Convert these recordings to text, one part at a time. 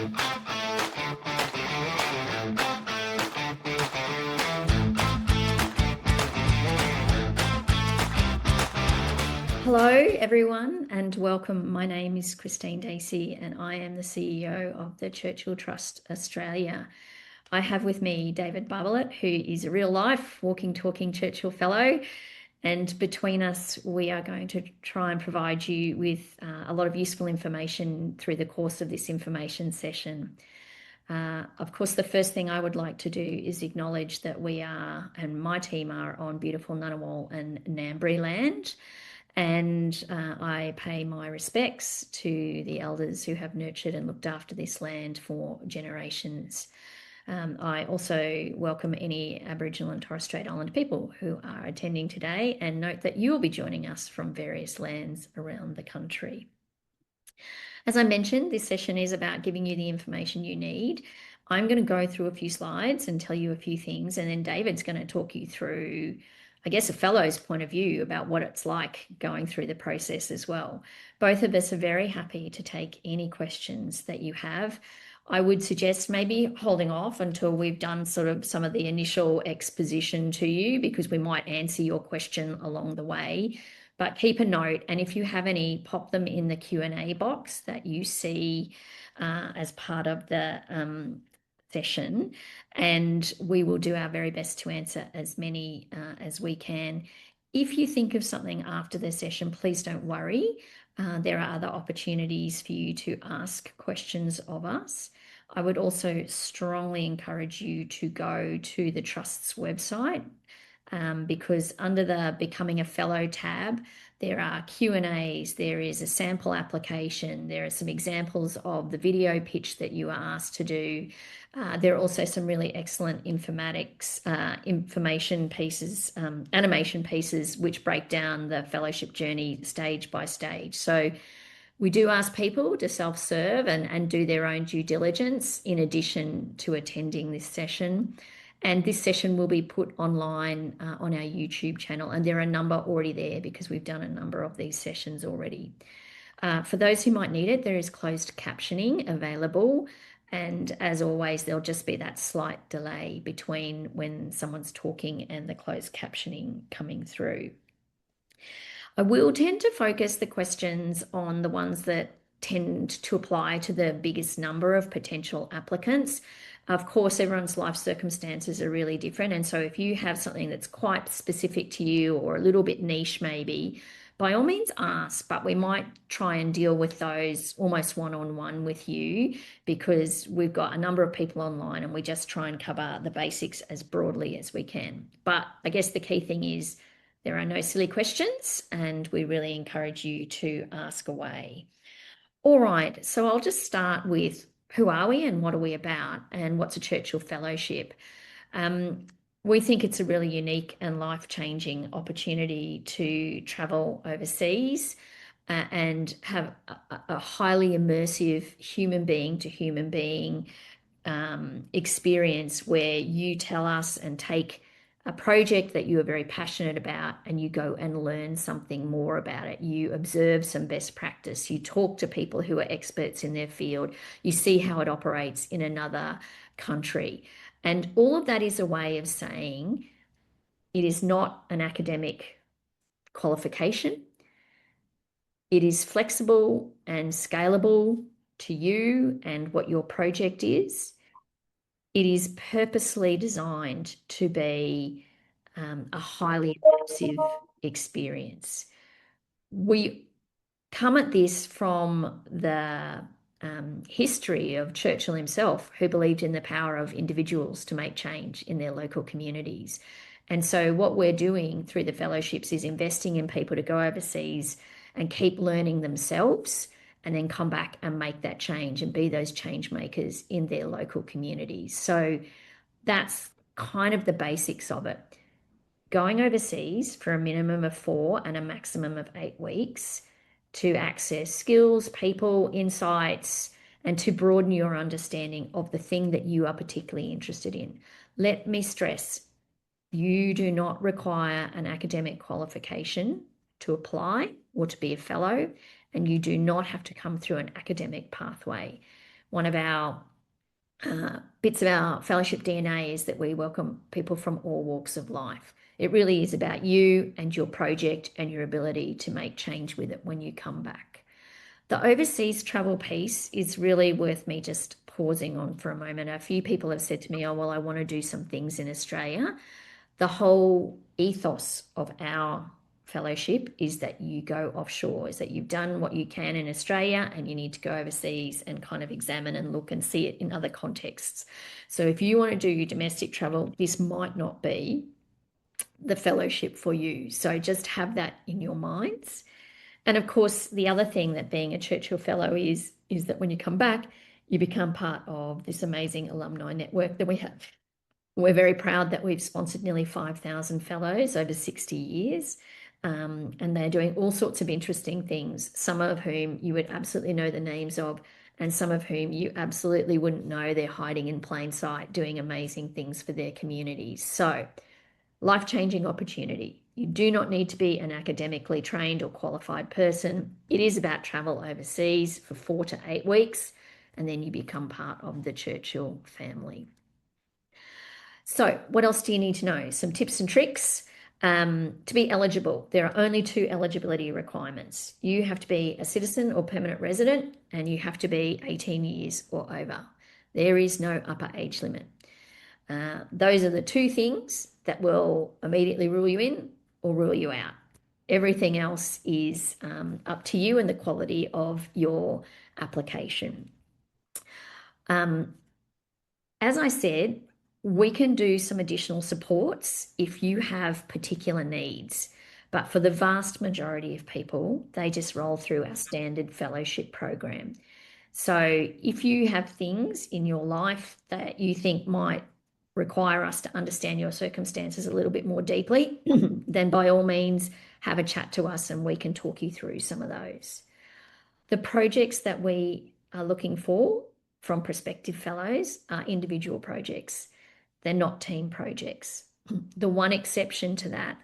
Hello, everyone, and welcome. My name is Christine Dacey, and I am the CEO of the Churchill Trust Australia. I have with me David Barbalet, who is a real life walking, talking Churchill Fellow. And between us, we are going to try and provide you with a lot of useful information through the course of this information session. Of course, the first thing I would like to do is acknowledge that we are, and my team are, on beautiful Ngunnawal and Ngambri land. And I pay my respects to the elders who have nurtured and looked after this land for generations. I also welcome any Aboriginal and Torres Strait Islander people who are attending today, and note that you will be joining us from various lands around the country. As I mentioned, this session is about giving you the information you need. I'm going to go through a few slides and tell you a few things, and then David's going to talk you through, I guess, a fellow's point of view about what it's like going through the process as well. Both of us are very happy to take any questions that you have. I would suggest maybe holding off until we've done sort of some of the initial exposition to you, because we might answer your question along the way. But keep a note, and if you have any, pop them in the Q&A box that you see as part of the session, and we will do our very best to answer as many as we can. If you think of something after the session, please don't worry. There are other opportunities for you to ask questions of us. I would also strongly encourage you to go to the Trust's website, because under the Becoming a Fellow tab, there are Q&As, there is a sample application, there are some examples of the video pitch that you are asked to do. There are also some really excellent information pieces, animation pieces, which break down the fellowship journey stage by stage. So we do ask people to self-serve and do their own due diligence in addition to attending this session. And this session will be put online on our YouTube channel, and there are a number already there because we've done a number of these sessions already. For those who might need it, there is closed captioning available. And as always, there'll just be that slight delay between when someone's talking and the closed captioning coming through. I will tend to focus the questions on the ones that tend to apply to the biggest number of potential applicants. Of course, everyone's life circumstances are really different. And so if you have something that's quite specific to you or a little bit niche maybe, by all means ask, but we might try and deal with those almost one-on-one with you, because we've got a number of people online and we just try and cover the basics as broadly as we can. But I guess the key thing is there are no silly questions, and we really encourage you to ask away. All right, so I'll just start with who are we and what are we about and what's a Churchill Fellowship. We think it's a really unique and life-changing opportunity to travel overseas and have a highly immersive human being to human being experience where you tell us and take a project that you are very passionate about and you go and learn something more about it. You observe some best practice. You talk to people who are experts in their field. You see how it operates in another country. And all of that is a way of saying it is not an academic qualification. It is flexible and scalable to you and what your project is. It is purposely designed to be a highly immersive experience. We come at this from the history of Churchill himself, who believed in the power of individuals to make change in their local communities. And so what we're doing through the fellowships is investing in people to go overseas and keep learning themselves, and then come back and make that change and be those change makers in their local communities. So that's kind of the basics of it. Going overseas for a minimum of 4 and a maximum of 8 weeks to access skills, people, insights, and to broaden your understanding of the thing that you are particularly interested in. Let me stress, you do not require an academic qualification to apply or to be a fellow, and you do not have to come through an academic pathway. one of our bits of our fellowship DNA is that we welcome people from all walks of life. It really is about you and your project and your ability to make change with it when you come back. The overseas travel piece is really worth me just pausing on for a moment. A few people have said to me, oh, well, I want to do some things in Australia. The whole ethos of our fellowship is that you go offshore, is that you've done what you can in Australia and you need to go overseas and kind of examine and look and see it in other contexts. So if you want to do your domestic travel, this might not be the fellowship for you. So just have that in your minds. And of course, the other thing that being a Churchill Fellow is that when you come back, you become part of this amazing alumni network that we have. We're very proud that we've sponsored nearly 5,000 fellows over 60 years. And they're doing all sorts of interesting things, some of whom you would absolutely know the names of, and some of whom you absolutely wouldn't know. They're hiding in plain sight, doing amazing things for their communities. So, life-changing opportunity. You do not need to be an academically trained or qualified person. It is about travel overseas for 4 to 8 weeks, and then you become part of the Churchill family. So, what else do you need to know? Some tips and tricks. To be eligible, there are only 2 eligibility requirements. You have to be a citizen or permanent resident, and you have to be 18 years or over. There is no upper age limit. Those are the 2 things that will immediately rule you in or rule you out. Everything else is up to you and the quality of your application. As I said, we can do some additional supports if you have particular needs. But for the vast majority of people, they just roll through our standard fellowship program. So if you have things in your life that you think might require us to understand your circumstances a little bit more deeply, then by all means, have a chat to us and we can talk you through some of those. The projects that we are looking for from prospective fellows are individual projects. They're not team projects. The one exception to that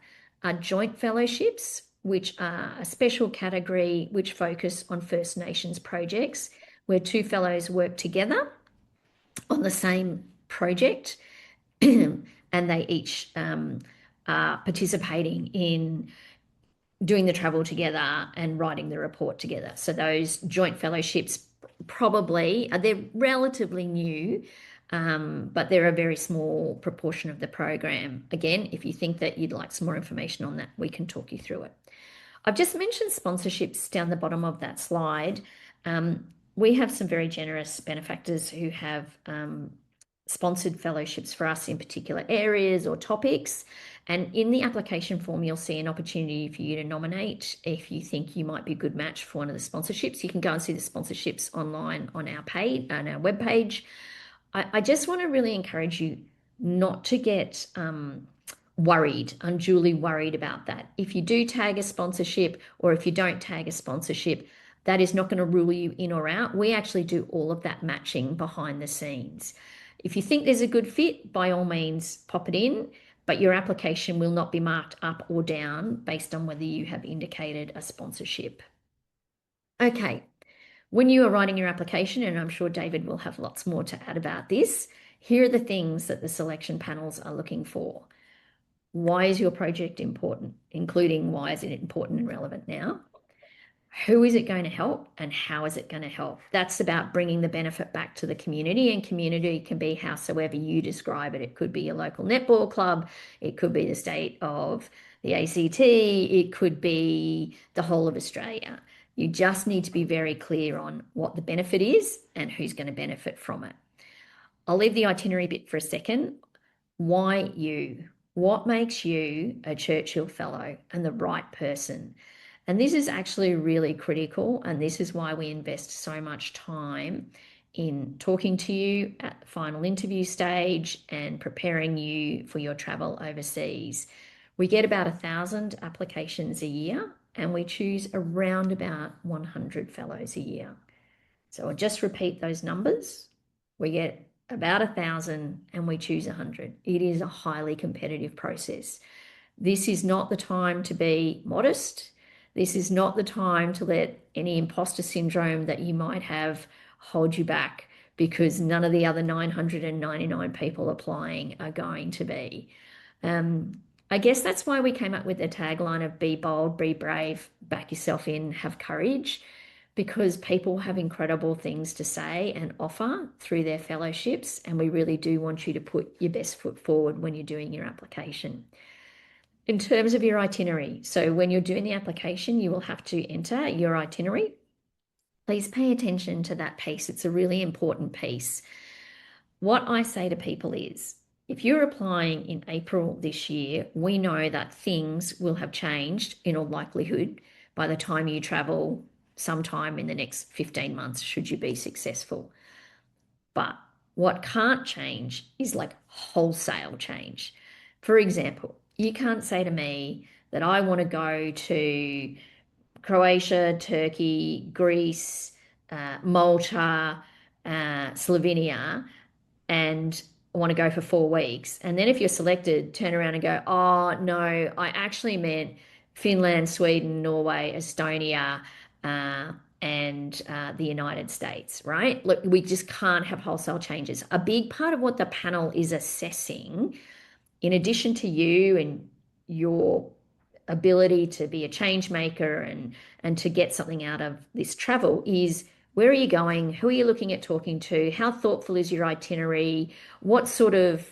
are joint fellowships, which are a special category which focus on First Nations projects, where 2 fellows work together on the same project and they each are participating in doing the travel together and writing the report together. So those joint fellowships probably, they're relatively new, but they're a very small proportion of the program. Again, if you think that you'd like some more information on that, we can talk you through it. I've just mentioned sponsorships down the bottom of that slide. We have some very generous benefactors who have sponsored fellowships for us in particular areas or topics. And in the application form, you'll see an opportunity for you to nominate if you think you might be a good match for one of the sponsorships. You can go and see the sponsorships online on our page, on our webpage. I just want to really encourage you not to get unduly worried about that. If you do tag a sponsorship or if you don't tag a sponsorship, that is not going to rule you in or out. We actually do all of that matching behind the scenes. If you think there's a good fit, by all means, pop it in, but your application will not be marked up or down based on whether you have indicated a sponsorship. Okay, when you are writing your application, and I'm sure David will have lots more to add about this, here are the things that the selection panels are looking for. Why is your project important, including why is it important and relevant now? Who is it going to help and how is it going to help? That's about bringing the benefit back to the community, and community can be howsoever you describe it. It could be a local netball club, it could be the state of the ACT, it could be the whole of Australia. You just need to be very clear on what the benefit is and who's going to benefit from it. I'll leave the itinerary bit for a second. Why you? What makes you a Churchill Fellow and the right person? And this is actually really critical, and this is why we invest so much time in talking to you at the final interview stage and preparing you for your travel overseas. We get about 1,000 applications a year, and we choose around about 100 fellows a year. So I'll just repeat those numbers. We get about 1,000 and we choose 100. It is a highly competitive process. This is not the time to be modest. This is not the time to let any imposter syndrome that you might have hold you back. because none of the other 999 people applying are going to be. Um, I guess that's why we came up with the tagline of be bold, be brave, back yourself in, have courage, because people have incredible things to say and offer through their fellowships, and we really do want you to put your best foot forward when you're doing your application. In terms of your itinerary, so when you're doing the application, you will have to enter your itinerary. Please pay attention to that piece. It's a really important piece. What I say to people is, if you're applying in April this year, we know that things will have changed in all likelihood by the time you travel sometime in the next 15 months, should you be successful. But what can't change is like wholesale change. For example, you can't say to me that I want to go to Croatia, Turkey, Greece, Malta, Slovenia, and want to go for 4 weeks. And then if you're selected, turn around and go, oh, no, I actually meant Finland, Sweden, Norway, Estonia, and the United States, right? Look, we just can't have wholesale changes. A big part of what the panel is assessing, in addition to you and your ability to be a change maker and to get something out of this travel, is where are you going? Who are you looking at talking to? How thoughtful is your itinerary? What sort of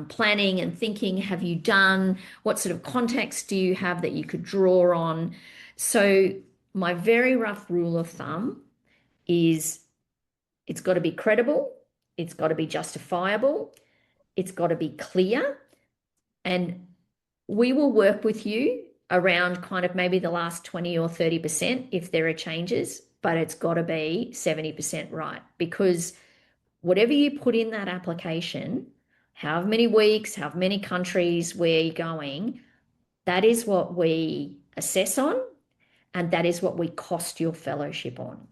planning and thinking have you done? What sort of context do you have that you could draw on? So my very rough rule of thumb is it's got to be credible, it's got to be justifiable, it's got to be clear, and we will work with you around kind of maybe the last 20 or 30% if there are changes, but it's got to be 70% right, because whatever you put in that application, how many weeks, how many countries, where you're going, that is what we assess on, and that is what we cost your fellowship on.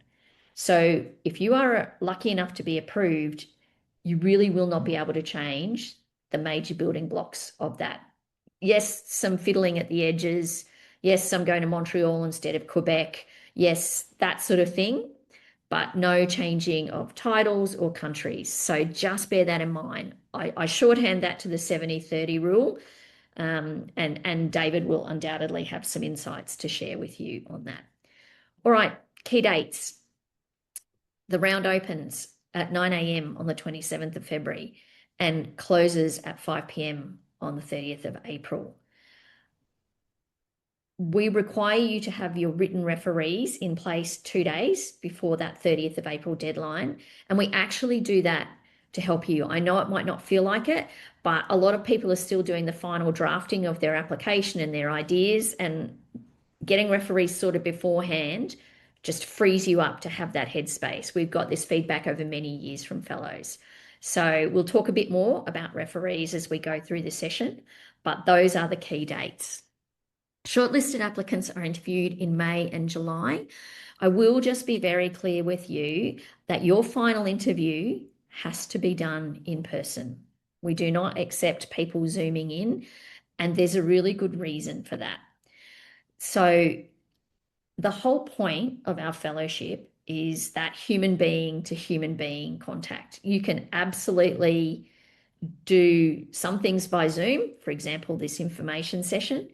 So if you are lucky enough to be approved, you really will not be able to change the major building blocks of that. Yes, some fiddling at the edges. Yes, some going to Montreal instead of Quebec. Yes, that sort of thing, but no changing of titles or countries. So just bear that in mind. I shorthand that to the 70-30 rule, and David will undoubtedly have some insights to share with you on that. All right, key dates. The round opens at 9 a.m. on the 27th of February and closes at 5 p.m. on the 30th of April. We require you to have your written referees in place 2 days before that 30th of April deadline. And we actually do that to help you. I know it might not feel like it, but a lot of people are still doing the final drafting of their application and their ideas, and getting referees sorted beforehand just frees you up to have that headspace. We've got this feedback over many years from fellows. So we'll talk a bit more about referees as we go through the session, but those are the key dates. Shortlisted applicants are interviewed in May and July. I will just be very clear with you that your final interview has to be done in person. We do not accept people Zooming in, and there's a really good reason for that. So the whole point of our fellowship is that human being to human being contact. You can absolutely do some things by Zoom, for example, this information session,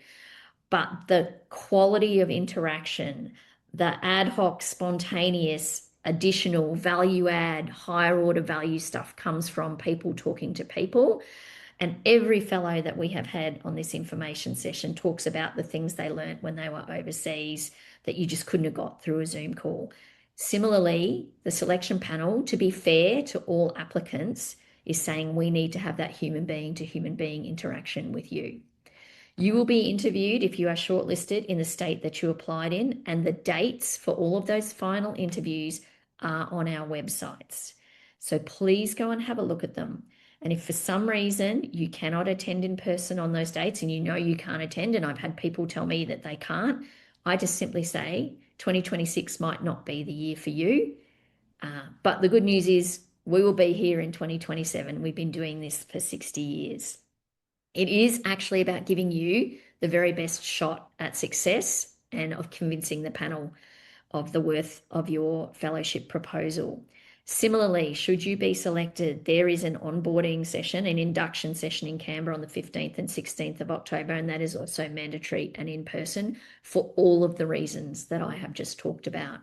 but the quality of interaction, the ad hoc, spontaneous, additional value add, higher order value stuff comes from people talking to people. And every fellow that we have had on this information session talks about the things they learned when they were overseas that you just couldn't have got through a Zoom call. Similarly, the selection panel, to be fair to all applicants, is saying we need to have that human being to human being interaction with you. You will be interviewed if you are shortlisted in the state that you applied in, and the dates for all of those final interviews are on our websites. So please go and have a look at them. And if for some reason you cannot attend in person on those dates, and you know you can't attend, and I've had people tell me that they can't, I just simply say 2026 might not be the year for you. But the good news is we will be here in 2027. We've been doing this for 60 years. It is actually about giving you the very best shot at success and of convincing the panel of the worth of your fellowship proposal. Similarly, should you be selected, there is an onboarding session, an induction session in Canberra on the 15th and 16th of October, and that is also mandatory and in person for all of the reasons that I have just talked about.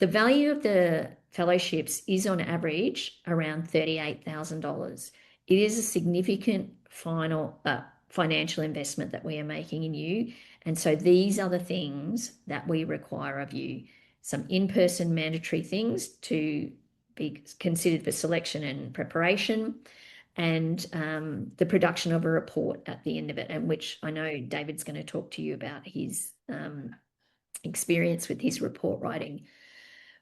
The value of the fellowships is on average around $38,000. It is a significant financial investment that we are making in you. And so these are the things that we require of you. Some in-person mandatory things to be considered for selection and preparation, and the production of a report at the end of it, and which I know David's going to talk to you about his experience with his report writing.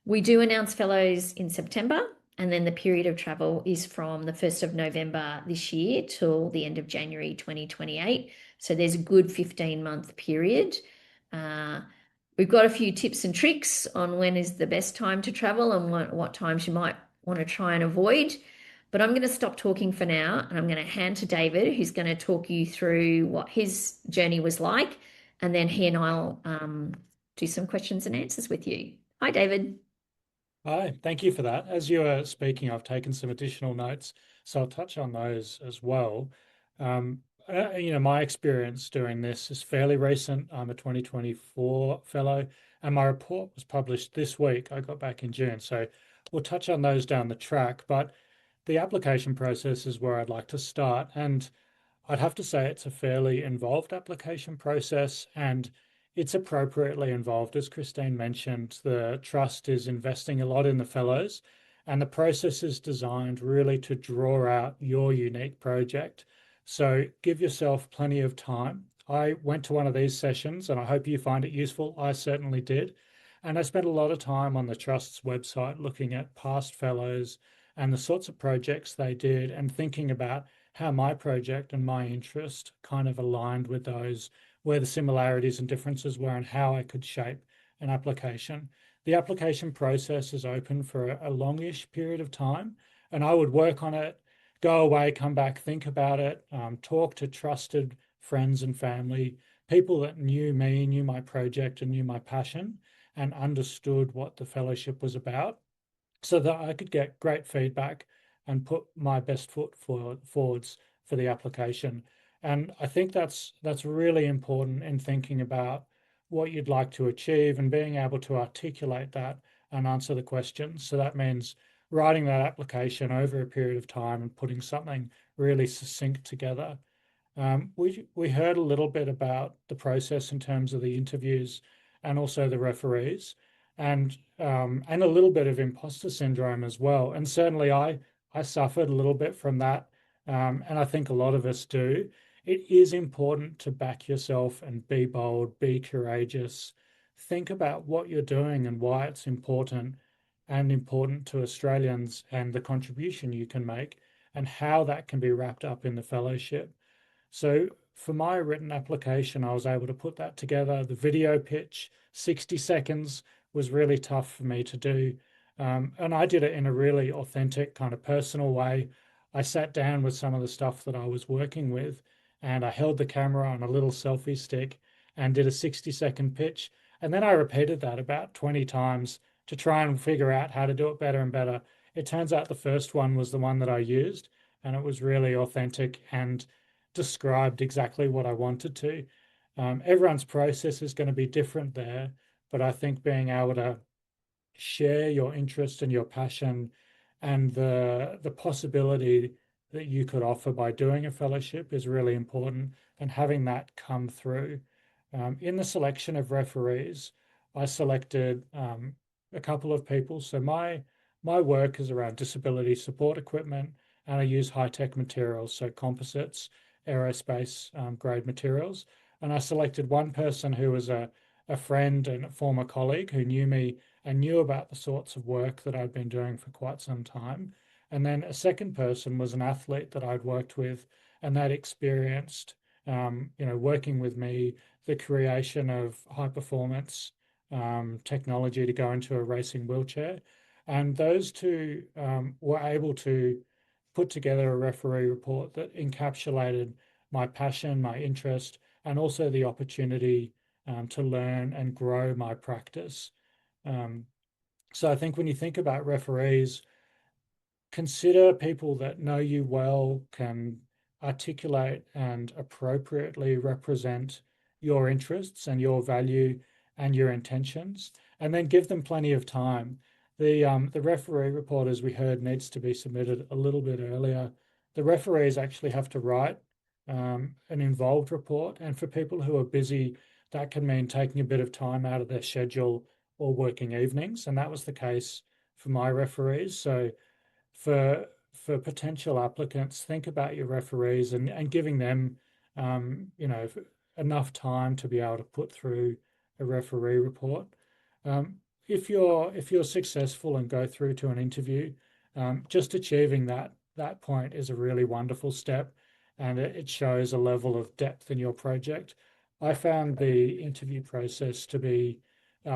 We do announce fellows in September, and then the period of travel is from the 1st of November this year till the end of January 2028. So there's a good 15-month period. We've got a few tips and tricks on when is the best time to travel and what times you might want to try and avoid. But I'm going to stop talking for now, and I'm going to hand to David, who's going to talk you through what his journey was like, and then he and I'll do some questions and answers with you. Hi, David. Hi, thank you for that. As you were speaking, I've taken some additional notes, so I'll touch on those as well. My experience doing this is fairly recent. I'm a 2024 fellow, and my report was published this week. I got back in June, so we'll touch on those down the track. But the application process is where I'd like to start, and I'd have to say it's a fairly involved application process, and it's appropriately involved. As Christine mentioned, the trust is investing a lot in the fellows, and the process is designed really to draw out your unique project. So give yourself plenty of time. I went to one of these sessions, and I hope you find it useful. I certainly did. And I spent a lot of time on the Trust's website looking at past fellows and the sorts of projects they did, and thinking about how my project and my interest kind of aligned with those, where the similarities and differences were, and how I could shape an application. The application process is open for a longish period of time, and I would work on it, go away, come back, think about it, talk to trusted friends and family, people that knew me, knew my project, and knew my passion, and understood what the fellowship was about, so that I could get great feedback and put my best foot forwards for the application. And I think that's really important in thinking about what you'd like to achieve and being able to articulate that and answer the questions. So that means writing that application over a period of time and putting something really succinct together. We heard a little bit about the process in terms of the interviews and also the referees, and a little bit of imposter syndrome as well. And certainly I suffered a little bit from that, and I think a lot of us do. It is important to back yourself and be bold, be courageous. Think about what you're doing and why it's important, and important to Australians, and the contribution you can make, and how that can be wrapped up in the fellowship. So for my written application, I was able to put that together. The video pitch, 60 seconds, was really tough for me to do. And I did it in a really authentic, kind of personal way. I sat down with some of the stuff that I was working with, and I held the camera on a little selfie stick and did a 60-second pitch. And then I repeated that about 20 times to try and figure out how to do it better and better. It turns out the first one was the one that I used, and it was really authentic and described exactly what I wanted to. Everyone's process is going to be different there, but I think being able to share your interest and your passion, and the possibility that you could offer by doing a fellowship is really important, and having that come through. In the selection of referees, I selected a couple of people. So my work is around disability support equipment, and I use high-tech materials, so composites, aerospace grade materials. And I selected one person who was a friend and a former colleague who knew me and knew about the sorts of work that I'd been doing for quite some time. And then a second person was an athlete that I'd worked with, and that experienced, working with me, the creation of high performance technology to go into a racing wheelchair. And those two were able to put together a referee report that encapsulated my passion, my interest, and also the opportunity to learn and grow my practice. So I think when you think about referees, consider people that know you well, can articulate and appropriately represent your interests and your value and your intentions, and then give them plenty of time. The referee report, as we heard, needs to be submitted a little bit earlier. The referees actually have to write an involved report, and for people who are busy, that can mean taking a bit of time out of their schedule or working evenings, and that was the case for my referees. So for potential applicants, think about your referees and giving them, you know, enough time to be able to put through a referee report. Um, if you're successful and go through to an interview, just achieving that point is a really wonderful step, and it shows a level of depth in your project. I found the interview process to be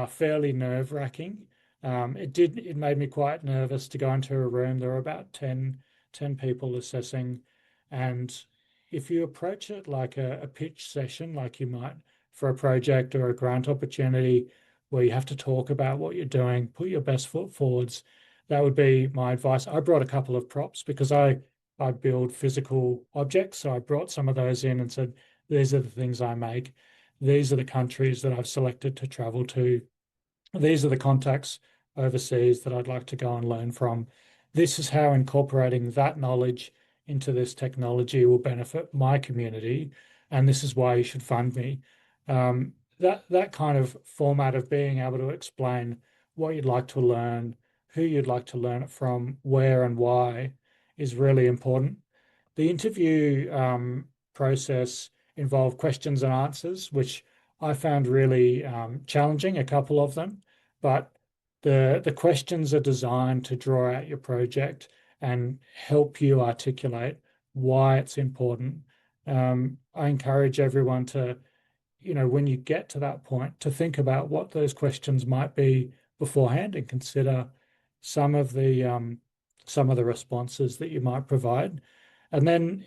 fairly nerve-wracking. It made me quite nervous to go into a room. There were about 10 people assessing. And if you approach it like a pitch session, like you might for a project or a grant opportunity where you have to talk about what you're doing, put your best foot forwards, that would be my advice. I brought a couple of props because I build physical objects. So I brought some of those in and said, these are the things I make. These are the countries that I've selected to travel to. These are the contacts overseas that I'd like to go and learn from. This is how incorporating that knowledge into this technology will benefit my community, and this is why you should fund me. That kind of format of being able to explain what you'd like to learn, who you'd like to learn it from, where and why is really important. The interview process involved questions and answers, which I found really challenging, a couple of them, but the questions are designed to draw out your project and help you articulate why it's important. I encourage everyone to, when you get to that point, to think about what those questions might be beforehand and consider some of the responses that you might provide. And then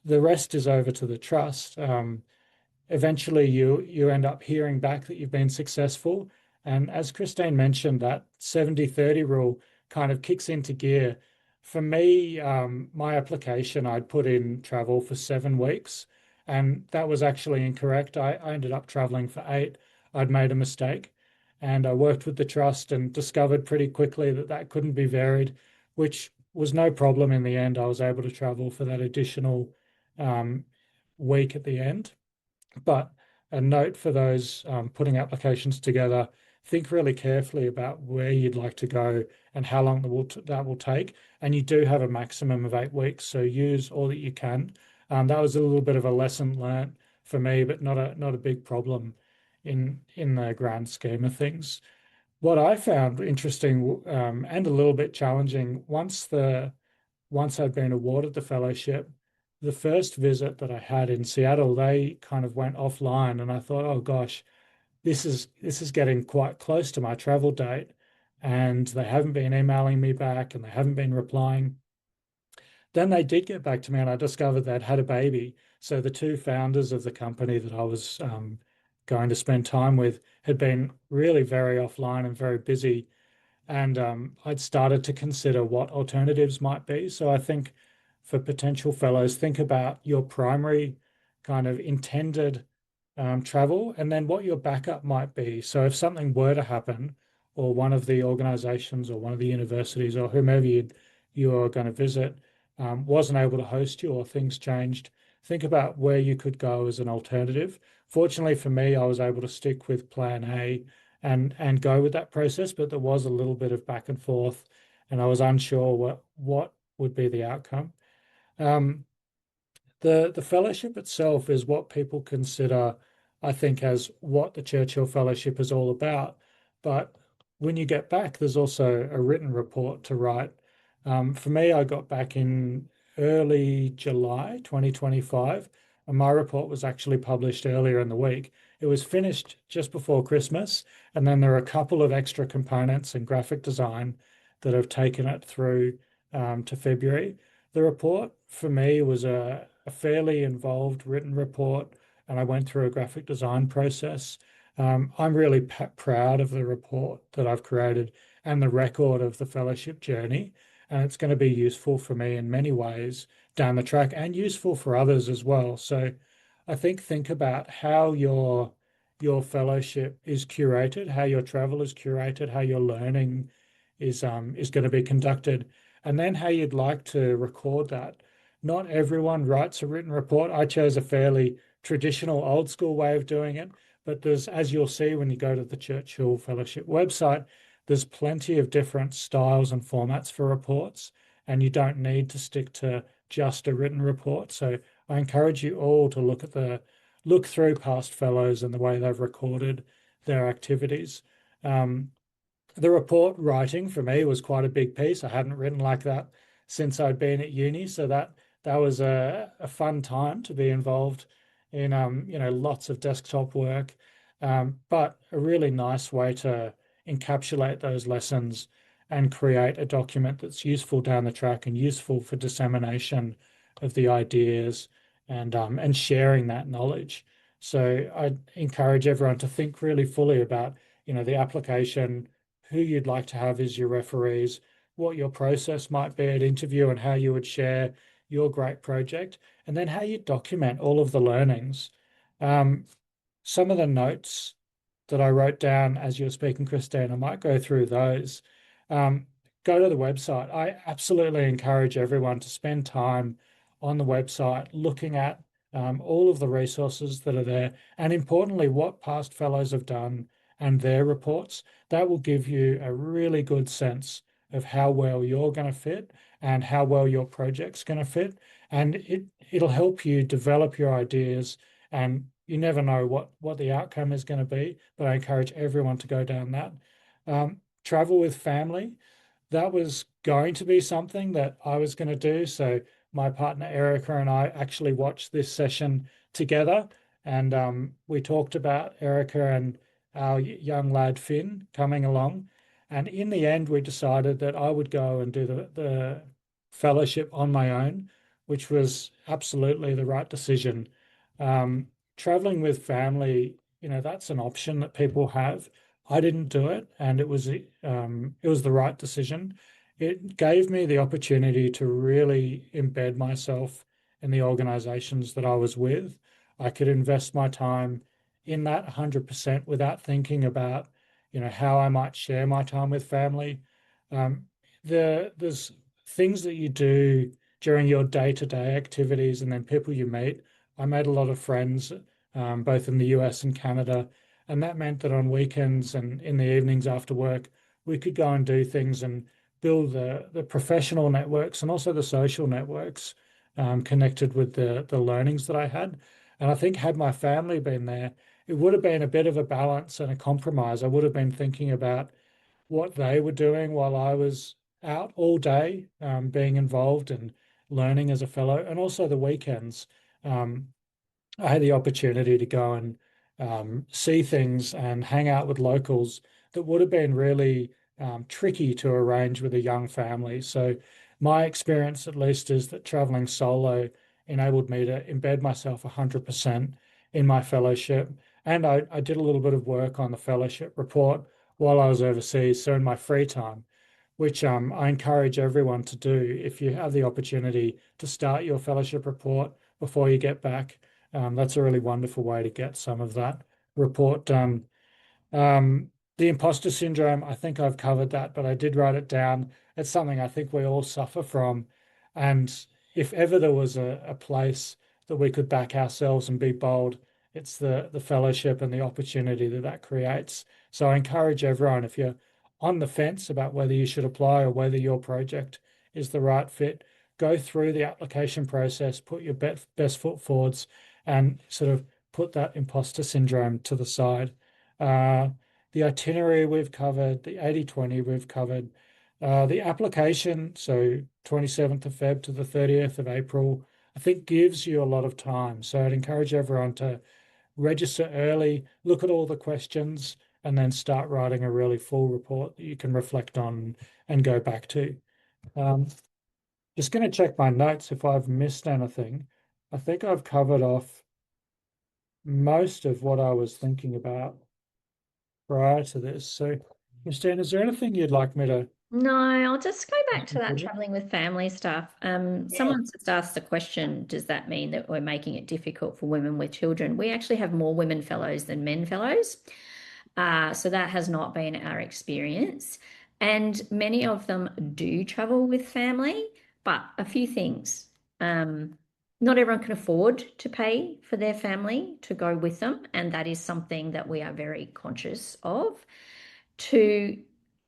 the rest is over to the trust. Eventually you end up hearing back that you've been successful. And as Christine mentioned, that 70-30 rule kind of kicks into gear. For me, my application, I'd put in travel for 7 weeks, and that was actually incorrect. I ended up traveling for 8. I'd made a mistake, and I worked with the trust and discovered pretty quickly that that couldn't be varied, which was no problem in the end. I was able to travel for that additional week at the end. But a note for those putting applications together, think really carefully about where you'd like to go and how long that will take. And you do have a maximum of 8 weeks, so use all that you can. That was a little bit of a lesson learnt for me, but not a big problem in the grand scheme of things. What I found interesting and a little bit challenging, once I'd been awarded the fellowship, the first visit that I had in Seattle, they kind of went offline, and I thought, oh gosh, this is getting quite close to my travel date, and they haven't been emailing me back, and they haven't been replying. Then they did get back to me, and I discovered they'd had a baby. So the two founders of the company that I was going to spend time with had been really very offline and very busy, and I'd started to consider what alternatives might be. So I think for potential fellows, think about your primary kind of intended travel and then what your backup might be. So if something were to happen, or one of the organizations or one of the universities or whomever you are going to visit wasn't able to host you or things changed, think about where you could go as an alternative. Fortunately for me, I was able to stick with plan A and go with that process, but there was a little bit of back and forth, and I was unsure what would be the outcome. Um, the fellowship itself is what people consider, I think, as what the Churchill Fellowship is all about. But when you get back, there's also a written report to write. For me, I got back in early July 2025, and my report was actually published earlier in the week. It was finished just before Christmas, and then there are a couple of extra components and graphic design that have taken it through to February. The report for me was a fairly involved written report, and I went through a graphic design process. I'm really proud of the report that I've created and the record of the fellowship journey. and it's going to be useful for me in many ways down the track and useful for others as well. So I think about how your fellowship is curated, how your travel is curated, how your learning is going to be conducted, and then how you'd like to record that. Not everyone writes a written report. I chose a fairly traditional old school way of doing it, but there's, as you'll see when you go to the Churchill Fellowship website, there's plenty of different styles and formats for reports, and you don't need to stick to just a written report. So I encourage you all to look through past fellows and the way they've recorded their activities. The report writing for me was quite a big piece. I hadn't written like that since I'd been at uni, so that was a fun time to be involved in lots of desktop work, but a really nice way to encapsulate those lessons and create a document that's useful down the track and useful for dissemination of the ideas and sharing that knowledge. So I encourage everyone to think really fully about, the application, who you'd like to have as your referees, what your process might be at interview, and how you would share your great project, and then how you document all of the learnings. Um, some of the notes that I wrote down as you were speaking, Christine, I might go through those. Um, Go to the website. I absolutely encourage everyone to spend time on the website looking at all of the resources that are there, and importantly, what past fellows have done and their reports. That will give you a really good sense of how well you're going to fit and how well your project's going to fit. And it'll help you develop your ideas, and you never know what the outcome is going to be, but I encourage everyone to go down that. Travel with family, that was going to be something that I was going to do. So my partner Erica and I actually watched this session together, and we talked about Erica and our young lad Finn coming along. And in the end, we decided that I would go and do the fellowship on my own, which was absolutely the right decision. Um, Traveling with family, that's an option that people have. I didn't do it, and it was the right decision. It gave me the opportunity to really embed myself in the organizations that I was with. I could invest my time in that 100% without thinking about, how I might share my time with family. Um, there's things that you do during your day-to-day activities and then people you meet. I made a lot of friends, both in the US and Canada, and that meant that on weekends and in the evenings after work, we could go and do things and build the professional networks and also the social networks connected with the learnings that I had. And I think had my family been there, it would have been a bit of a balance and a compromise. I would have been thinking about what they were doing while I was out all day, being involved and learning as a fellow, and also the weekends. Um, I had the opportunity to go and see things and hang out with locals that would have been really tricky to arrange with a young family. So, my experience, at least, is that traveling solo enabled me to embed myself 100% in my fellowship. And I did a little bit of work on the fellowship report while I was overseas. So, in my free time, which I encourage everyone to do if you have the opportunity to start your fellowship report before you get back. That's a really wonderful way to get some of that report done. The imposter syndrome, I think I've covered that, but I did write it down. It's something I think we all suffer from. And if ever there was a place that we could back ourselves and be bold, it's the fellowship and the opportunity that creates. So I encourage everyone, if you're on the fence about whether you should apply or whether your project is the right fit, go through the application process, put your best foot forwards, and sort of put that imposter syndrome to the side. Uh, the itinerary we've covered, the 80/20 we've covered, the application, so 27th of Feb to the 30th of April, I think gives you a lot of time. So I'd encourage everyone to register early, look at all the questions, and then start writing a really full report that you can reflect on and go back to. Um, just going to check my notes if I've missed anything. I think I've covered off most of what I was thinking about prior to this. So, Christine, is there anything you'd like me to No, I'll just go back to that Consider? traveling with family stuff. Yeah. Someone just asked the question, does that mean that we're making it difficult for women with children? We actually have more women fellows than men fellows. So that has not been our experience. And many of them do travel with family, but a few things. Um, Not everyone can afford to pay for their family to go with them, and that is something that we are very conscious of. Two,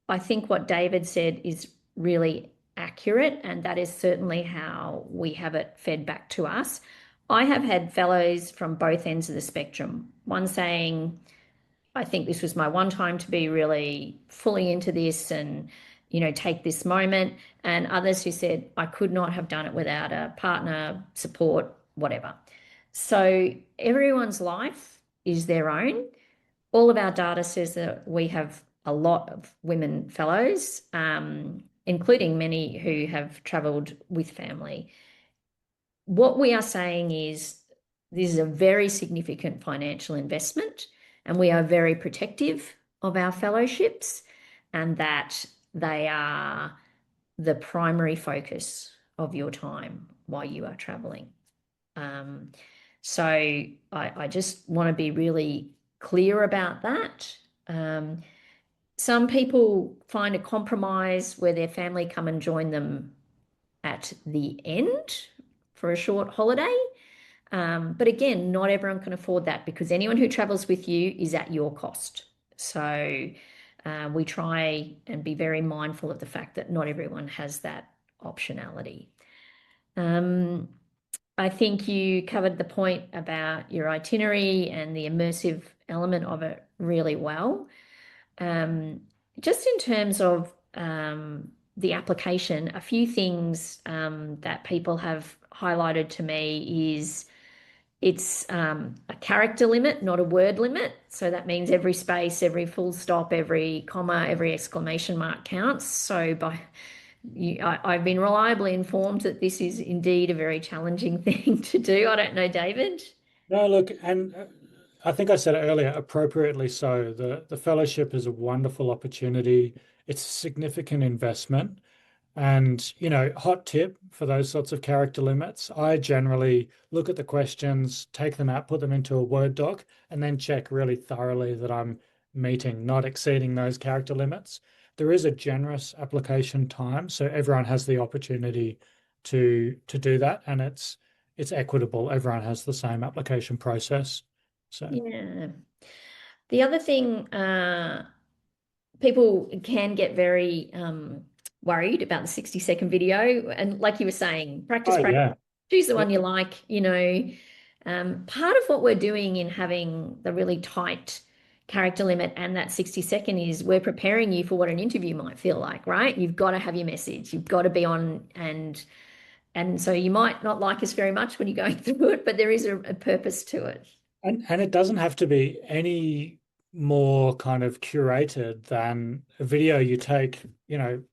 I think what David said is really accurate, and that is certainly how we have it fed back to us. I have had fellows from both ends of the spectrum, one saying, I think this was my one time to be really fully into this and, take this moment. And others who said, I could not have done it without a partner, support, whatever. So everyone's life is their own. All of our data says that we have a lot of women fellows, including many who have traveled with family. What we are saying is this is a very significant financial investment, and we are very protective of our fellowships, and that they are the primary focus of your time while you are traveling. Um, so I just want to be really clear about that. Um, some people find a compromise where their family come and join them at the end for a short holiday. But again, not everyone can afford that because anyone who travels with you is at your cost. So we try and be very mindful of the fact that not everyone has that optionality. Um, I think you covered the point about your itinerary and the immersive element of it really well. Um, just in terms of the application, a few things that people have highlighted to me is it's a character limit, not a word limit. So that means every space, every full stop, every comma, every exclamation mark counts. So I've been reliably informed that this is indeed a very challenging thing to do. I don't know, David. No, look, and I think I said it earlier, appropriately so. The fellowship is a wonderful opportunity. It's a significant investment. And, hot tip for those sorts of character limits, I generally look at the questions, take them out, put them into a Word doc, and then check really thoroughly that I'm meeting, not exceeding those character limits. There is a generous application time, so everyone has the opportunity to do that, and it's equitable. Everyone has the same application process. So, Yeah. The other thing, people can get very worried about the 60-second video. And like you were saying, practice, oh practice, yeah, choose the yeah. one you like. Part of what we're doing in having the really tight character limit and that 60-second is we're preparing you for what an interview might feel like, right? You've got to have your message. You've got to be on and so you might not like us very much when you're going through it, but there is a purpose to it. And it doesn't have to be any more kind of curated than a video you take.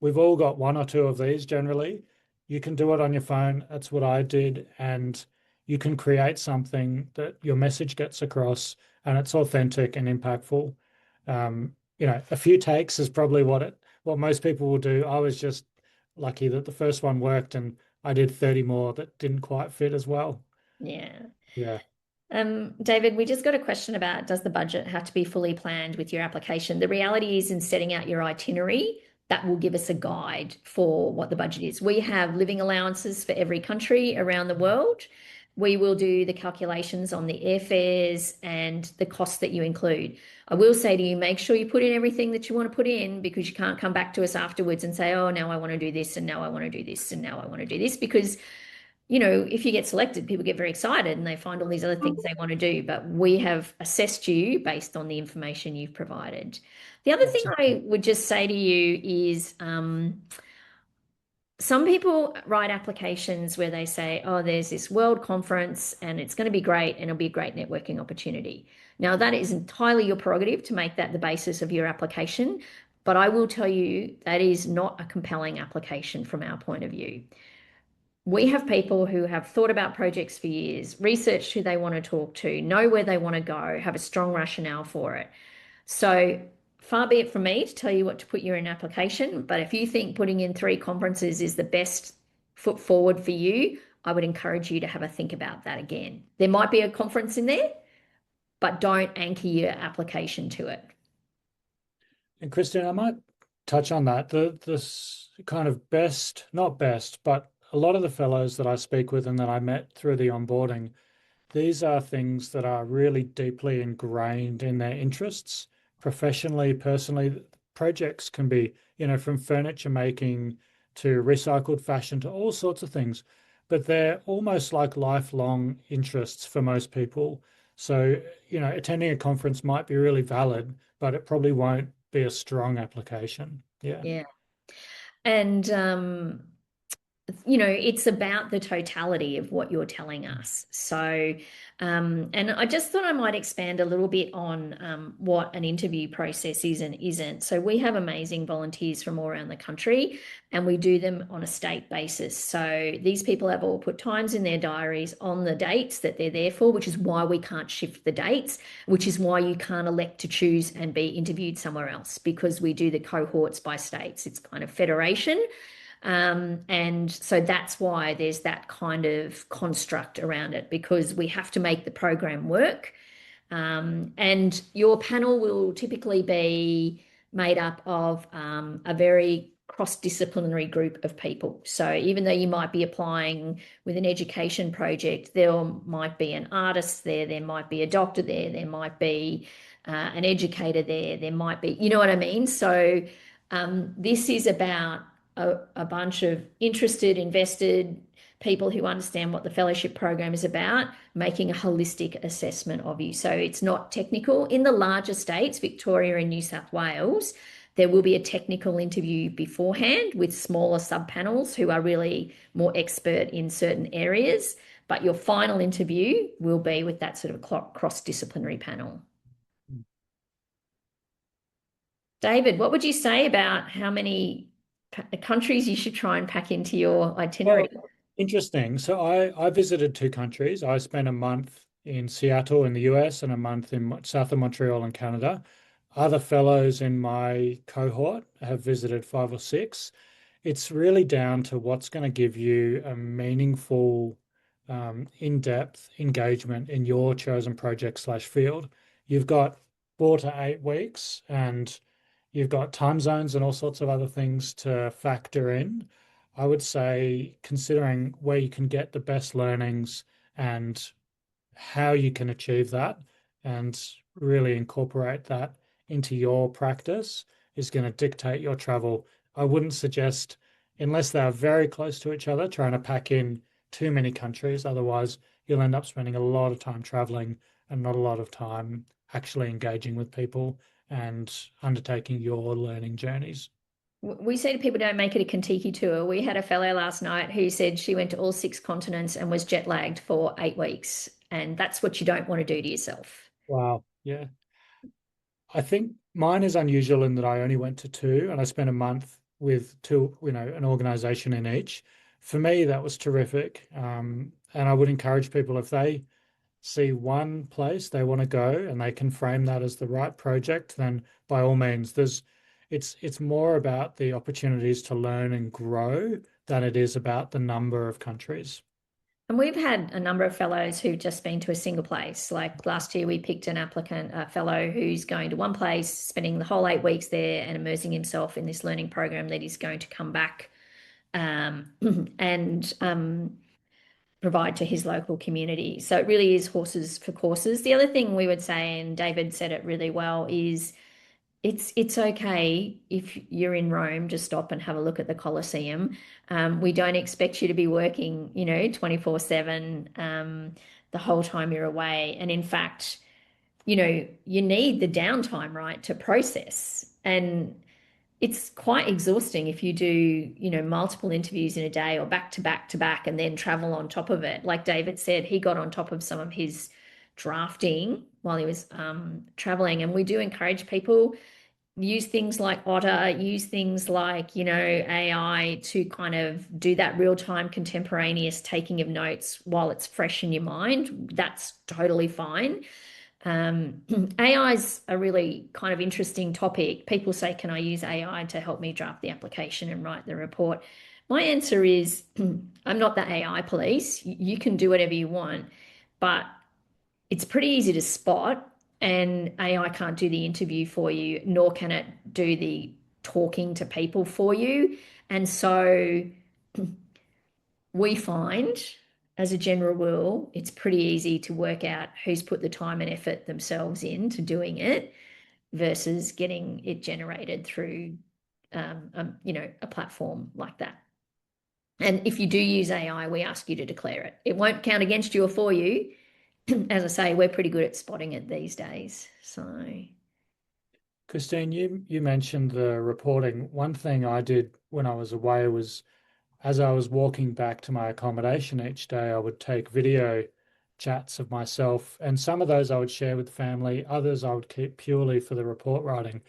We've all got one or two of these generally. You can do it on your phone. That's what I did. And you can create something that your message gets across and it's authentic and impactful. A few takes is probably what most people will do. I was just lucky that the first one worked and I did 30 more that didn't quite fit as well. Yeah. Yeah. David, we just got a question about does the budget have to be fully planned with your application? The reality is, in setting out your itinerary, that will give us a guide for what the budget is. We have living allowances for every country around the world. We will do the calculations on the airfares and the costs that you include. I will say to you, make sure you put in everything that you want to put in because you can't come back to us afterwards and say, oh, now I want to do this, and now I want to do this, and now I want to do this, because if you get selected, people get very excited and they find all these other things they want to do. But we have assessed you based on the information you've provided. The other thing I would just say to you is some people write applications where they say, oh, there's this world conference and it's going to be great and it'll be a great networking opportunity. Now, that is entirely your prerogative to make that the basis of your application. But I will tell you that is not a compelling application from our point of view. We have people who have thought about projects for years, researched who they want to talk to, know where they want to go, have a strong rationale for it. So far be it from me to tell you what to put in your application, but if you think putting in 3 conferences is the best foot forward for you, I would encourage you to have a think about that again. There might be a conference in there, but don't anchor your application to it. And Christine, I might touch on that. This kind of best, not best, but a lot of the fellows that I speak with and that I met through the onboarding, these are things that are really deeply ingrained in their interests, professionally, personally. Projects can be, from furniture making to recycled fashion to all sorts of things, but they're almost like lifelong interests for most people. So, attending a conference might be really valid, but it probably won't be a strong application. Yeah. Yeah. And it's about the totality of what you're telling us. So, and I just thought I might expand a little bit on what an interview process is and isn't. So, we have amazing volunteers from all around the country, and we do them on a state basis. So, these people have all put times in their diaries on the dates that they're there for, which is why we can't shift the dates, which is why you can't elect to choose and be interviewed somewhere else, because we do the cohorts by states. It's kind of federation. And so that's why there's that kind of construct around it, because we have to make the program work. And your panel will typically be made up of a very cross-disciplinary group of people. So even though you might be applying with an education project, there might be an artist there, there might be a doctor there, there might be an educator there, there might be, you know what I mean? So this is about a bunch of interested, invested people who understand what the fellowship program is about, making a holistic assessment of you. So it's not technical. In the larger states, Victoria and New South Wales, there will be a technical interview beforehand with smaller subpanels who are really more expert in certain areas. But your final interview will be with that sort of cross-disciplinary panel. David, what would you say about how many countries you should try and pack into your itinerary? Well, interesting. So I visited 2 countries. I spent a month in Seattle in the US and a month in south of Montreal in Canada. Other fellows in my cohort have visited 5 or 6. It's really down to what's going to give you a meaningful, in-depth engagement in your chosen project slash field. You've got 4 to 8 weeks and you've got time zones and all sorts of other things to factor in. I would say considering where you can get the best learnings and how you can achieve that and really incorporate that into your practice is going to dictate your travel. I wouldn't suggest, unless they are very close to each other, trying to pack in too many countries. Otherwise, you'll end up spending a lot of time traveling and not a lot of time actually engaging with people and undertaking your learning journeys. We say to people, don't make it a Kentucky tour. We had a fellow last night who said she went to all 6 continents and was jet lagged for 8 weeks. And that's what you don't want to do to yourself. Wow. Yeah. I think mine is unusual in that I only went to 2 and I spent a month with two, an organization in each. For me, that was terrific. And I would encourage people if they see one place they want to go and they can frame that as the right project, then by all means, it's more about the opportunities to learn and grow than it is about the number of countries. And we've had a number of fellows who've just been to a single place. Like last year, we picked an applicant, a fellow who's going to one place, spending the whole 8 weeks there and immersing himself in this learning program that he's going to come back and provide to his local community. So it really is horses for courses. The other thing we would say, and David said it really well, is it's okay if you're in Rome to stop and have a look at the Colosseum. We don't expect you to be working, 24/7 the whole time you're away. And in fact, you need the downtime, right, to process. And it's quite exhausting if you do, multiple interviews in a day or back to back to back and then travel on top of it. Like David said, he got on top of some of his drafting while he was traveling. And we do encourage people use things like Otter, use things like, AI to kind of do that real-time contemporaneous taking of notes while it's fresh in your mind. That's totally fine. AI is a really kind of interesting topic. People say, can I use AI to help me draft the application and write the report? My answer is, I'm not the AI police. You can do whatever you want, but it's pretty easy to spot, and AI can't do the interview for you, nor can it do the talking to people for you. And so we find, as a general rule, it's pretty easy to work out who's put the time and effort themselves into doing it versus getting it generated through, a platform like that. And if you do use AI, we ask you to declare it. It won't count against you or for you. As I say, we're pretty good at spotting it these days. So, Christine, you mentioned the reporting. One thing I did when I was away was as I was walking back to my accommodation each day, I would take video chats of myself, and some of those I would share with the family, others I would keep purely for the report writing.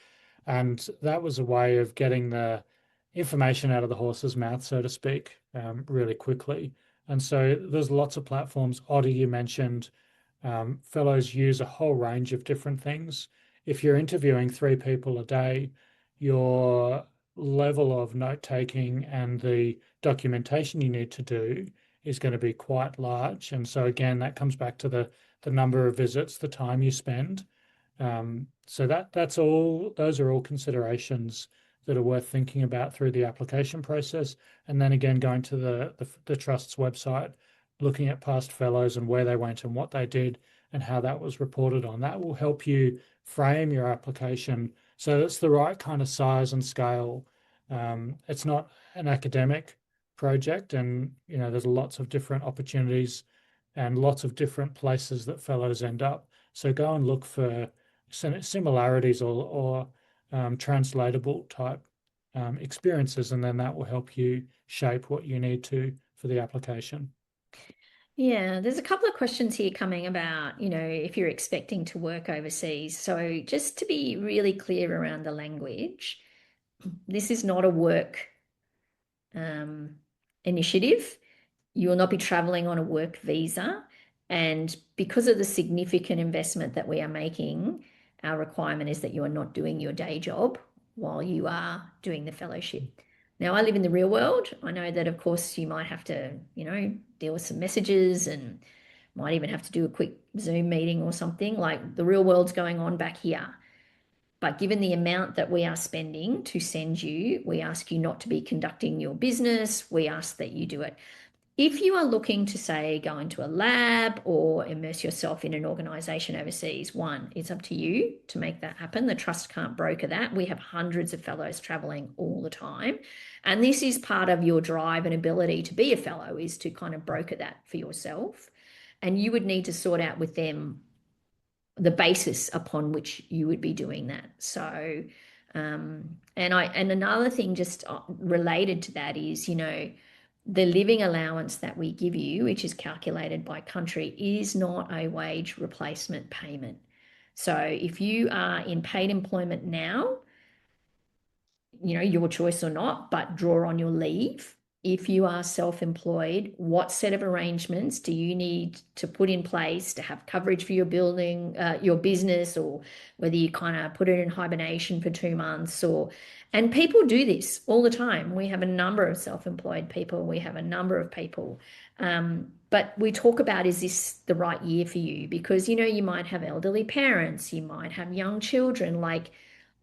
And that was a way of getting the information out of the horse's mouth, so to speak, really quickly. And so there's lots of platforms. Otter, you mentioned, fellows use a whole range of different things. If you're interviewing 3 people a day, your level of note taking and the documentation you need to do is going to be quite large. And so again, that comes back to the number of visits, the time you spend. So those are all considerations that are worth thinking about through the application process. And then again, going to the Trust's website, looking at past fellows and where they went and what they did and how that was reported on. That will help you frame your application so it's the right kind of size and scale. It's not an academic project, and there's lots of different opportunities and lots of different places that fellows end up. So go and look for similarities or translatable type experiences, and then that will help you shape what you need to for the application. yeah, there's a couple of questions here coming about, if you're expecting to work overseas. So, just to be really clear around the language, this is not a work um, initiative. You will not be traveling on a work visa. And because of the significant investment that we are making, our requirement is that you are not doing your day job while you are doing the fellowship. Now, I live in the real world. I know that, of course, you might have to, deal with some messages and might even have to do a quick Zoom meeting or something. Like the real world's going on back here. But given the amount that we are spending to send you, we ask you not to be conducting your business. We ask that you do it. If you are looking to, say, go into a lab or immerse yourself in an organization overseas, one, it's up to you to make that happen. The trust can't broker that. We have hundreds of fellows traveling all the time. And this is part of your drive and ability to be a fellow, is to kind of broker that for yourself. And you would need to sort out with them the basis upon which you would be doing that. So, and another thing just related to that is, the living allowance that we give you, which is calculated by country, is not a wage replacement payment. So if you are in paid employment now, your choice or not, but draw on your leave. If you are self-employed, what set of arrangements do you need to put in place to have coverage for your building, your business, or whether you kind of put it in hibernation for 2 months, and people do this all the time. We have a number of self-employed people. We have a number of people. But we talk about, is this the right year for you? Because, you might have elderly parents, you might have young children, like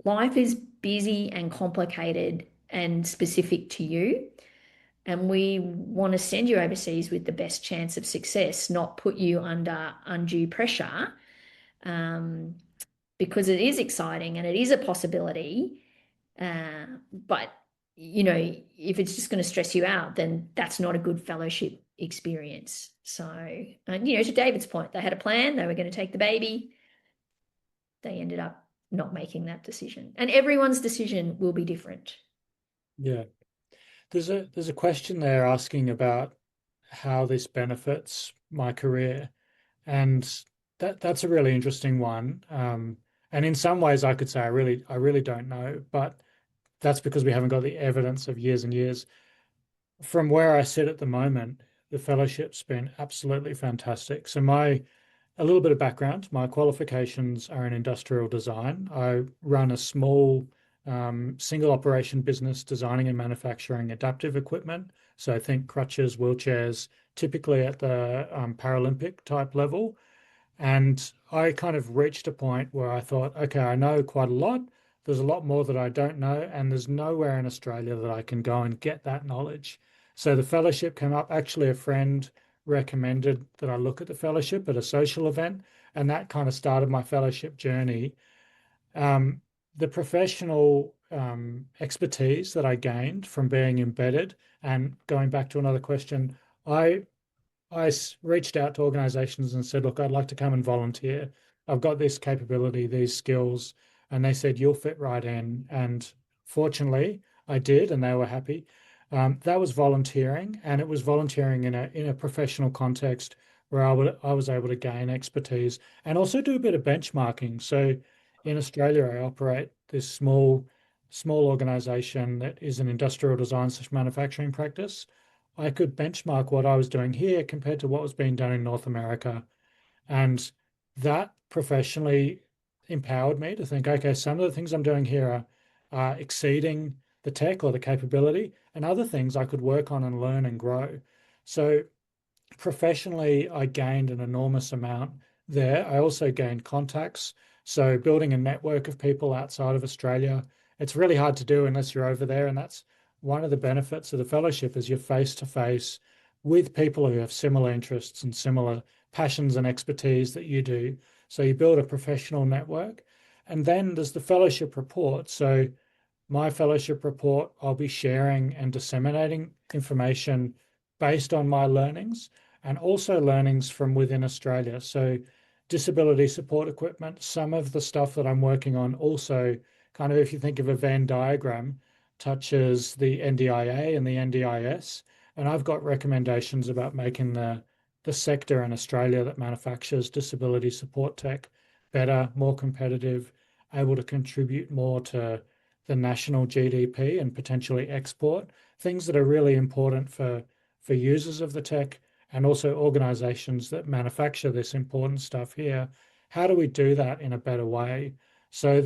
life is busy and complicated and specific to you. And we want to send you overseas with the best chance of success, not put you under undue pressure, um, because it is exciting and it is a possibility. But, if it's just going to stress you out, then that's not a good fellowship experience. So, to David's point, they had a plan, they were going to take the baby. They ended up not making that decision. And everyone's decision will be different. Yeah. There's a question there asking about how this benefits my career, and that's a really interesting one. And in some ways, I could say I really don't know, but that's because we haven't got the evidence of years and years. From where I sit at the moment, the fellowship's been absolutely fantastic. So my a little bit of background. My qualifications are in industrial design. I run a small single operation business designing and manufacturing adaptive equipment. So I think crutches, wheelchairs, typically at the Paralympic type level. And I kind of reached a point where I thought, okay, I know quite a lot. There's a lot more that I don't know, and there's nowhere in Australia that I can go and get that knowledge. So the fellowship came up. Actually, a friend recommended that I look at the fellowship at a social event, and that kind of started my fellowship journey. Um, the professional expertise that I gained from being embedded, and going back to another question, I reached out to organizations and said, look, I'd like to come and volunteer. I've got this capability, these skills. And they said, you'll fit right in. And fortunately, I did, and they were happy. That was volunteering, and it was volunteering in a professional context where I was able to gain expertise and also do a bit of benchmarking. So in Australia, I operate this small organization that is an industrial design slash manufacturing practice. I could benchmark what I was doing here compared to what was being done in North America. And that professionally empowered me to think, okay, some of the things I'm doing here are exceeding the tech or the capability, and other things I could work on and learn and grow. So professionally, I gained an enormous amount there. I also gained contacts. So building a network of people outside of Australia, it's really hard to do unless you're over there. And that's one of the benefits of the fellowship is you're face to face with people who have similar interests and similar passions and expertise that you do. So you build a professional network. And then there's the fellowship report. So my fellowship report, I'll be sharing and disseminating information based on my learnings and also learnings from within Australia. So, disability support equipment, some of the stuff that I'm working on also, kind of if you think of a Venn diagram, touches the NDIA and the NDIS. And I've got recommendations about making the sector in Australia that manufactures disability support tech better, more competitive, able to contribute more to the national GDP and potentially export, things that are really important for users of the tech and also organizations that manufacture this important stuff here. How do we do that in a better way? So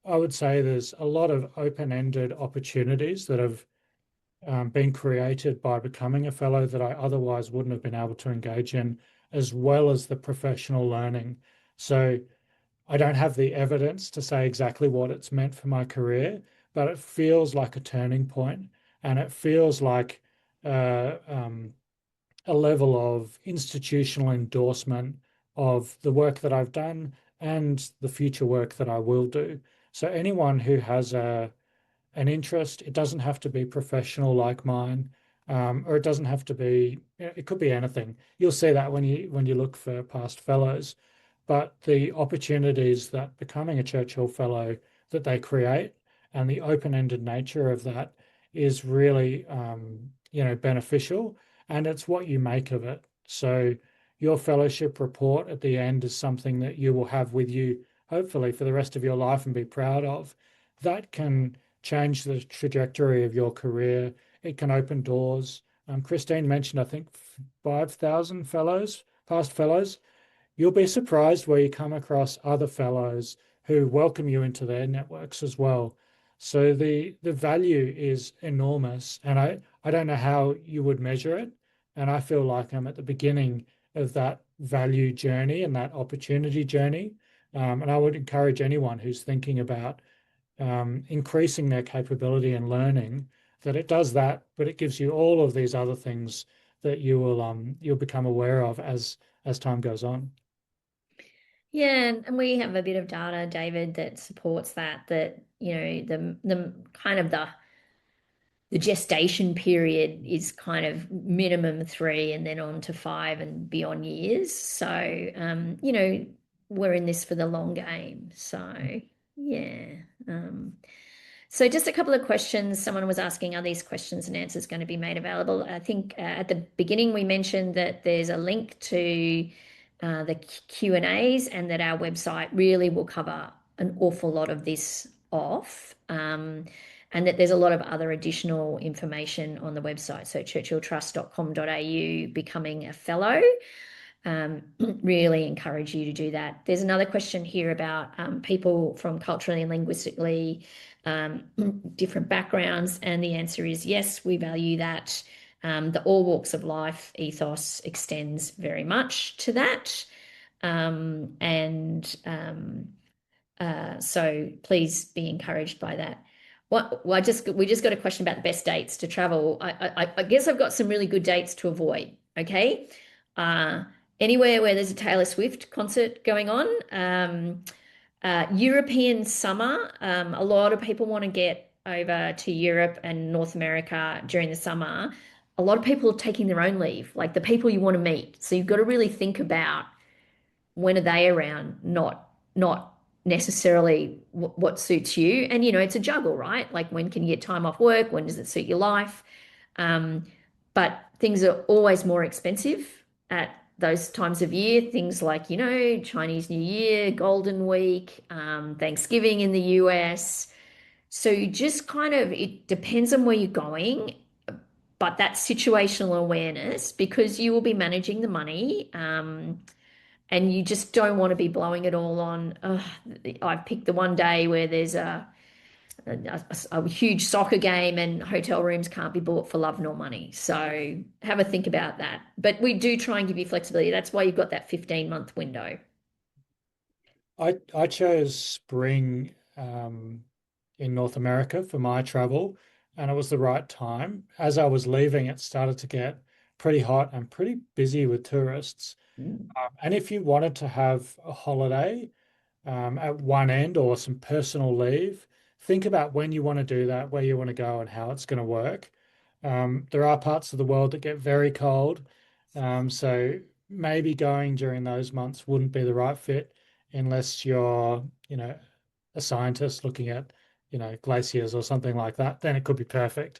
I would say there's a lot of open-ended opportunities that have been created by becoming a fellow that I otherwise wouldn't have been able to engage in, as well as the professional learning. So I don't have the evidence to say exactly what it's meant for my career, but it feels like a turning point, and it feels like a level of institutional endorsement of the work that I've done and the future work that I will do. So anyone who has an interest, it doesn't have to be professional like mine, or it doesn't have to be, it could be anything. You'll see that when you look for past fellows. But the opportunities that becoming a Churchill Fellow that they create and the open-ended nature of that is really beneficial, and it's what you make of it. So your fellowship report at the end is something that you will have with you, hopefully, for the rest of your life and be proud of. That can change the trajectory of your career. It can open doors. Christine mentioned, I think, 5,000 fellows, past fellows. You'll be surprised where you come across other fellows who welcome you into their networks as well. So the value is enormous, and I don't know how you would measure it. And I feel like I'm at the beginning of that value journey and that opportunity journey. And I would encourage anyone who's thinking about increasing their capability and learning that it does that, but it gives you all of these other things that you'll become aware of as time goes on. Yeah, and we have a bit of data, David, that supports that, the kind of the gestation period is kind of minimum 3 and then on to 5 and beyond years. So, we're in this for the long game. So, yeah. So just a couple of questions. Someone was asking, are these questions and answers going to be made available? I think at the beginning we mentioned that there's a link to the Q&As and that our website really will cover an awful lot of this off. And that there's a lot of other additional information on the website. So churchilltrust.com.au, becoming a fellow. really encourage you to do that. There's another question here about people from culturally and linguistically um, different backgrounds, and the answer is yes, we value that. The all walks of life ethos extends very much to that. And so please be encouraged by that. Well, we just got a question about the best dates to travel. I guess I've got some really good dates to avoid. Okay, uh, anywhere where there's a Taylor Swift concert going on. European summer. A lot of people want to get over to Europe and North America during the summer. A lot of people are taking their own leave, like the people you want to meet. So you've got to really think about when are they around, not necessarily what suits you. And it's a juggle, right? Like when can you get time off work? When does it suit your life? Um, but things are always more expensive at those times of year. Things like, Chinese New Year, Golden Week, Thanksgiving in the US. So you just it depends on where you're going, but that situational awareness, because you will be managing the money. And you just don't want to be blowing it all on. I've picked the one day where there's a huge soccer game and hotel rooms can't be bought for love nor money. So have a think about that. But we do try and give you flexibility. That's why you've got that 15-month window. I chose spring in North America for my travel, and it was the right time. As I was leaving, it started to get pretty hot and pretty busy with tourists. Mm. And if you wanted to have a holiday at one end or some personal leave, think about when you want to do that, where you want to go, and how it's going to work. There are parts of the world that get very cold, so maybe going during those months wouldn't be the right fit unless you're, a scientist looking at, glaciers or something like that. Then it could be perfect.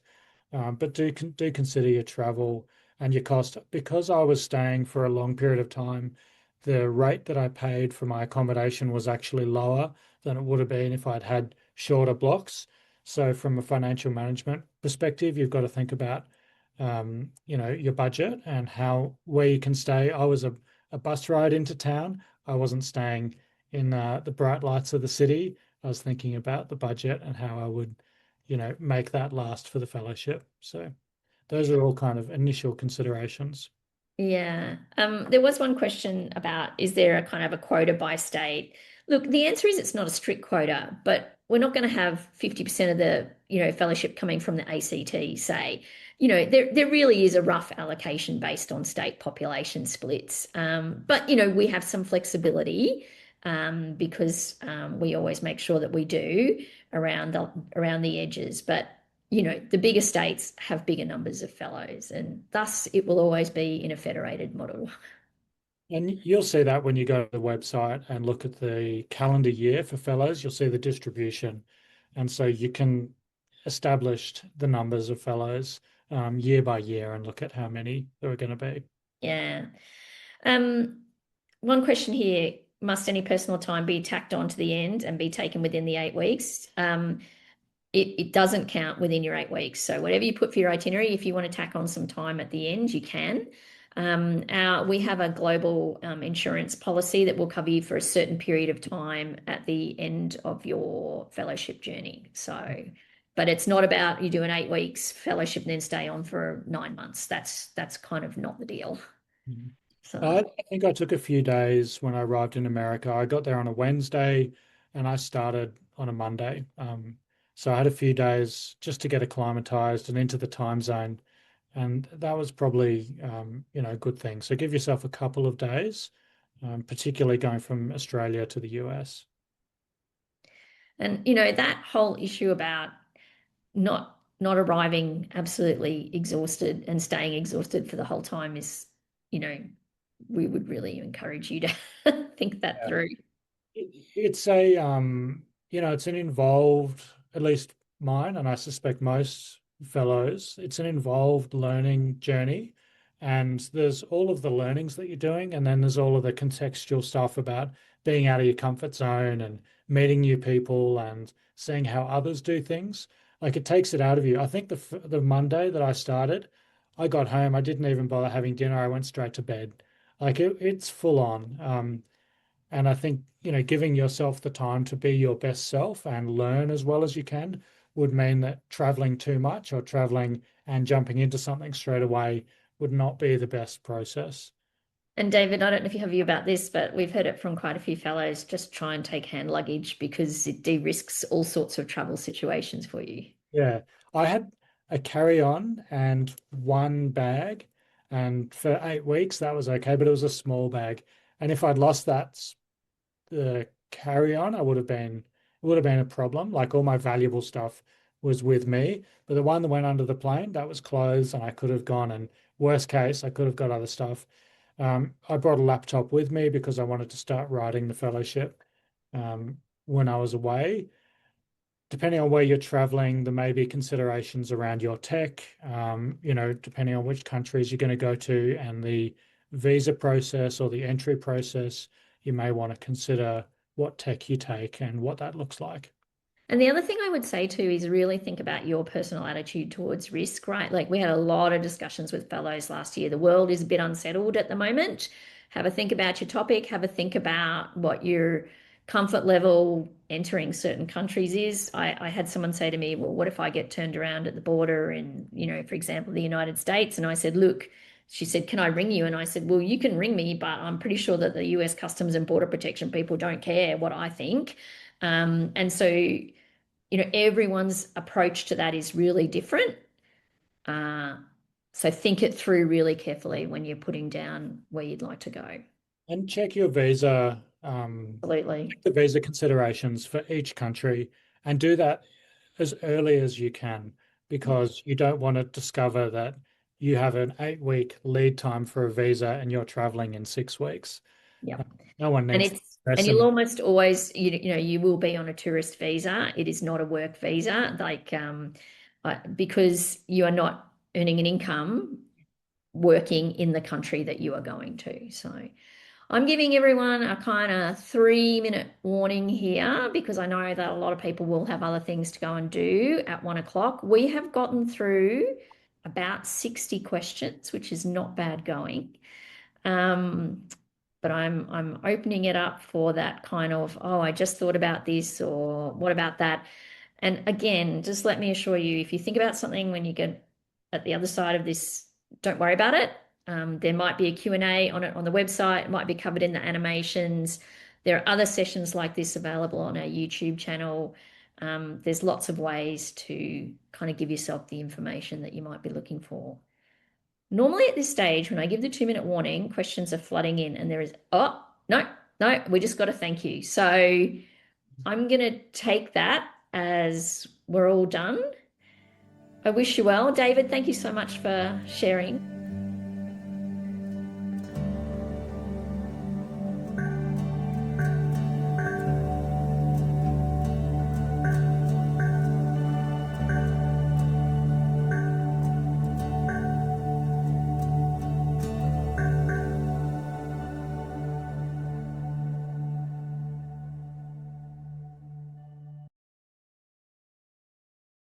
But do consider your travel and your cost. Because I was staying for a long period of time, the rate that I paid for my accommodation was actually lower than it would have been if I'd had shorter blocks. So from a financial management perspective, you've got to think about your budget and where you can stay. I was a bus ride into town. I wasn't staying in the bright lights of the city. I was thinking about the budget and how I would, make that last for the fellowship. So those are all kind of initial considerations. Yeah. There was one question about, is there a kind of a quota by state? Look, the answer is it's not a strict quota, but we're not going to have 50% of the, fellowship coming from the ACT, say. There really is a rough allocation based on state population splits. But, we have some flexibility because we always make sure that we do around the edges. But the bigger states have bigger numbers of fellows, and thus it will always be in a federated model. And you'll see that when you go to the website and look at the calendar year for fellows, you'll see the distribution. And so you can establish the numbers of fellows year by year and look at how many there are going to be. Yeah. Um, One question here, must any personal time be tacked on to the end and be taken within the 8 weeks? It doesn't count within your 8 weeks. So whatever you put for your itinerary, if you want to tack on some time at the end, you can. We have a global insurance policy that will cover you for a certain period of time at the end of your fellowship journey. So, but it's not about you doing 8 weeks fellowship and then stay on for 9 months. That's kind of not the deal. Mhm. So. I think I took a few days when I arrived in America. I got there on a Wednesday and I started on a Monday. So I had a few days just to get acclimatized and into the time zone. And that was probably, a good thing. So give yourself a couple of days, particularly going from Australia to the US. And that whole issue about not arriving absolutely exhausted and staying exhausted for the whole time is, you know, we would really encourage you to think that through. It's it's an involved, at least mine, and I suspect most fellows, it's an involved learning journey. And there's all of the learnings that you're doing, and then there's all of the contextual stuff about being out of your comfort zone and meeting new people and seeing how others do things. Like it takes it out of you. I think the Monday that I started, I got home, I didn't even bother having dinner. I went straight to bed. Like it's full on. And I think, giving yourself the time to be your best self and learn as well as you can would mean that traveling too much or traveling and jumping into something straight away would not be the best process. And David, I don't know if you have a view about this, but we've heard it from quite a few fellows. Just try and take hand luggage because it de-risks all sorts of travel situations for you. Yeah. I had a carry-on and one bag, and for 8 weeks that was okay, but it was a small bag. And if I'd lost the carry-on, it would have been a problem. Like all my valuable stuff was with me. But the one that went under the plane, that was closed and I could have gone, and worst case, I could have got other stuff. I brought a laptop with me because I wanted to start writing the fellowship when I was away. Depending on where you're traveling, there may be considerations around your tech, depending on which countries you're going to go to and the visa process or the entry process, you may want to consider what tech you take and what that looks like. And the other thing I would say too is really think about your personal attitude towards risk, right? Like we had a lot of discussions with fellows last year. The world is a bit unsettled at the moment. Have a think about your topic, have a think about what your comfort level entering certain countries is. I had someone say to me, well, what if I get turned around at the border in, for example, the United States? And I said, look, she said, can I ring you? And I said, well, you can ring me, but I'm pretty sure that the US Customs and Border Protection people don't care what I think. And so everyone's approach to that is really different. Uh, so think it through really carefully when you're putting down where you'd like to go. And check your visa, Absolutely. check the visa considerations for each country and do that as early as you can Yeah. because you don't want to discover that you have an 8 week lead time for a visa and you're traveling in 6 weeks. Yeah. No one And needs to and stress you'll about. almost always, you will be on a tourist visa. It is not a work visa, like because you are not earning an income working in the country that you are going to. So I'm giving everyone a kind of 3 minute warning here because I know that a lot of people will have other things to go and do at 1 o'clock. We have gotten through about 60 questions, which is not bad going. Um, but I'm opening it up for that kind of, oh, I just thought about this, or what about that? And again, just let me assure you, if you think about something when you get at the other side of this, don't worry about it. There might be a Q&A on it on the website. It might be covered in the animations. There are other sessions like this available on our YouTube channel. There's lots of ways to kind of give yourself the information that you might be looking for. Normally at this stage, when I give the 2 minute warning, questions are flooding in and there is, oh, no, no, we just got a thank you. So I'm going to take that as we're all done. I wish you well. David, thank you so much for sharing.